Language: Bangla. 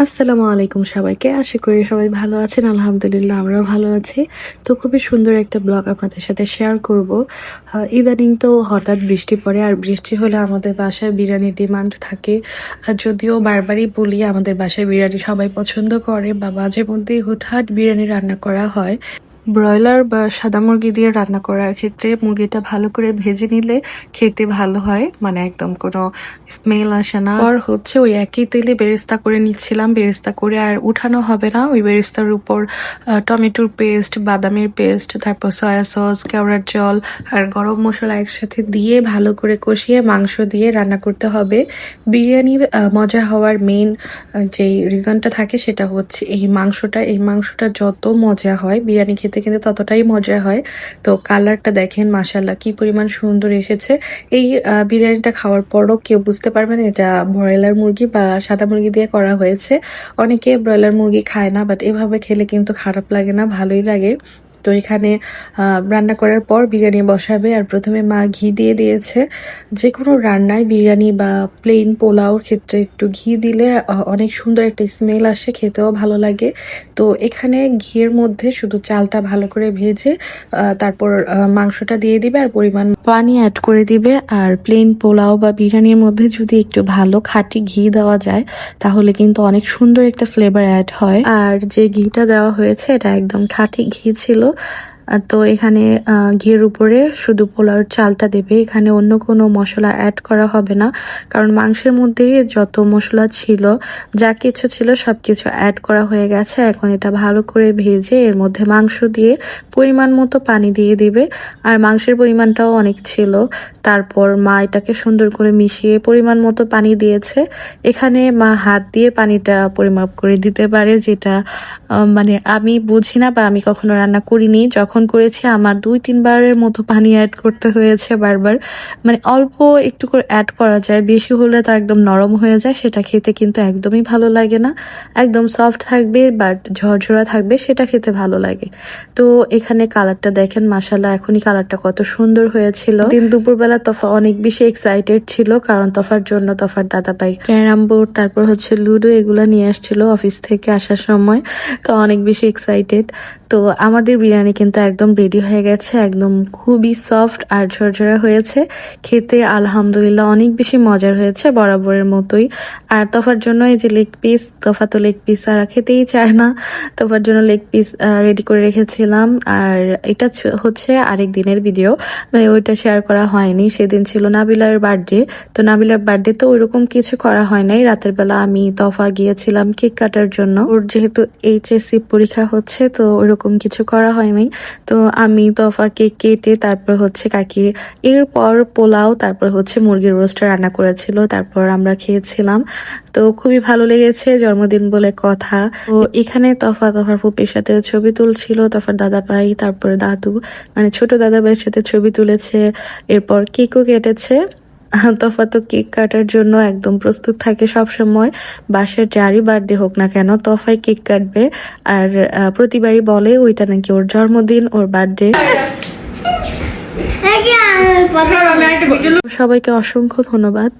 আসসালামু আলাইকুম সবাইকে, আশা করি সবাই ভালো আছেন। আলহামদুলিল্লাহ আমরাও ভালো আছি। তো খুবই সুন্দর একটা ব্লগ আপনাদের সাথে শেয়ার করব। ইদানিং তো হঠাৎ বৃষ্টি পড়ে, আর বৃষ্টি হলে আমাদের বাসায় বিরিয়ানির ডিমান্ড থাকে। যদিও বারবারই বলি আমাদের বাসায় বিরিয়ানি সবাই পছন্দ করে, বা মাঝে মধ্যেই হুটহাট বিরিয়ানি রান্না করা হয়। ব্রয়লার বা সাদা মুরগি দিয়ে রান্না করার ক্ষেত্রে মুরগিটা ভালো করে ভেজে নিলে খেতে ভালো হয়, মানে একদম কোনো স্মেল আসে না। আর হচ্ছে ওই একই তেলে বেরেস্তা করে নিচ্ছিলাম, বেরেস্তা করে আর উঠানো হবে না। ওই বেরেস্তার উপর টমেটোর পেস্ট, বাদামের পেস্ট, তারপর সয়া সস, কেওড়ার জল আর গরম মশলা একসাথে দিয়ে ভালো করে কষিয়ে মাংস দিয়ে রান্না করতে হবে। বিরিয়ানির মজা হওয়ার মেইন যেই রিজনটা থাকে সেটা হচ্ছে এই মাংসটা যত মজা হয় বিরিয়ানি খেতে কিন্তু ততটাই মজা হয়। তো কালারটা দেখেন মাশাআল্লাহ কি পরিমাণ সুন্দর এসেছে। এই বিরিয়ানিটা খাওয়ার পরও কেউ বুঝতে পারবে না এটা ব্রয়লার মুরগি বা সাদা মুরগি দিয়ে করা হয়েছে। অনেকে ব্রয়লার মুরগি খায় না, বাট এভাবে খেলে কিন্তু খারাপ লাগে না, ভালোই লাগে। তো এখানে রান্না করার পর বিরিয়ানি বসাবে, আর প্রথমে মা ঘি দিয়ে দিয়েছে। যে কোনো রান্নায় বিরিয়ানি বা প্লেন পোলাওর ক্ষেত্রে একটু ঘি দিলে অনেক সুন্দর একটা স্মেল আসে, খেতেও ভালো লাগে। তো এখানে ঘিয়ের মধ্যে শুধু চালটা ভালো করে ভেজে তারপর মাংসটা দিয়ে দিবে আর পরিমাণ পানি অ্যাড করে দিবে। আর প্লেন পোলাও বা বিরিয়ানির মধ্যে যদি একটু ভালো খাঁটি ঘি দেওয়া যায় তাহলে কিন্তু অনেক সুন্দর একটা ফ্লেভার অ্যাড হয়। আর যে ঘিটা দেওয়া হয়েছে এটা একদম খাঁটি ঘি ছিল। তো এখানে ঘিয়ের উপরে শুধু পোলাওর চালটা দেবে, এখানে অন্য কোনো মশলা অ্যাড করা হবে না, কারণ মাংসের মধ্যেই যত মশলা ছিল, যা কিছু ছিল সব কিছু অ্যাড করা হয়ে গেছে। এখন এটা ভালো করে ভেজে এর মধ্যে মাংস দিয়ে পরিমাণ মতো পানি দিয়ে দিবে। আর মাংসের পরিমাণটাও অনেক ছিল। তারপর মা এটাকে সুন্দর করে মিশিয়ে পরিমাণ মতো পানি দিয়েছে। এখানে মা হাত দিয়ে পানিটা পরিমাপ করে দিতে পারে, যেটা মানে আমি বুঝি না বা আমি কখনো রান্না করিনি। যখন করেছি আমার 2-3 বারের মতো পানি অ্যাড করতে হয়েছে বারবার। মানে অল্প একটু করে অ্যাড করা যায়, বেশি হলে তো একদম নরম হয়ে যায়, সেটা খেতে কিন্তু একদমই ভালো লাগে না। একদম সফট থাকবে বাট ঝরঝরা থাকবে, সেটা খেতে ভালো লাগে। তো এখানে কালারটা দেখেন মাশাআল্লাহ, এখনই কালারটা কত সুন্দর হয়েছিল। দিন দুপুরবেলা তফা অনেক বেশি এক্সাইটেড ছিল, কারণ তফার জন্য তফার দাদাভাই ক্যারাম বোর্ড তারপর হচ্ছে লুডো এগুলা নিয়ে আসছিল অফিস থেকে আসার সময়। তো অনেক বেশি এক্সাইটেড। তো আমাদের বিরিয়ানি কিন্তু একদম রেডি হয়ে গেছে, একদম খুবই সফট আর ঝরঝরা হয়েছে। খেতে আলহামদুলিল্লাহ অনেক বেশি মজার হয়েছে, বরাবরের মতোই। আর তফার জন্য এই যে লেগ পিস, তফা তো লেগ পিস আর খেতেই চায় না, তফার জন্য লেগ পিস রেডি করে রেখেছিলাম। আর এটা হচ্ছে আরেক দিনের ভিডিও, মানে ওইটা শেয়ার করা হয়নি। সেদিন ছিল নাবিলার বার্থডে, তো নাবিলার বার্থডে তো ওইরকম কিছু করা হয় নাই। রাতের বেলা আমি তফা গিয়েছিলাম কেক কাটার জন্য, ওর যেহেতু এইচএসসি পরীক্ষা হচ্ছে তো ওইরকম কিছু করা হয়নি। তো আমি তফা কেক কেটে তারপর হচ্ছে কাকি এরপর পোলাও তারপর হচ্ছে মুরগির রোস্টটা রান্না করেছিল, তারপর আমরা খেয়েছিলাম। তো খুবই ভালো লেগেছে, জন্মদিন বলে কথা। তো এখানে তফার ফুপির সাথে ছবি তুলছিল, তফার দাদা ভাই তারপরে দাদু, মানে ছোট দাদা ভাইয়ের সাথে ছবি তুলেছে, এরপর কেকও কেটেছে। তফা তো কেক কাটার জন্য একদম প্রস্তুত থাকে সব সময়। বাসার যারই বার্থডে হোক না কেন তফাই কেক কাটবে, আর প্রতিবারই বলে ওইটা নাকি ওর জন্মদিন, ওর বার্থডে। সবাইকে অসংখ্য ধন্যবাদ।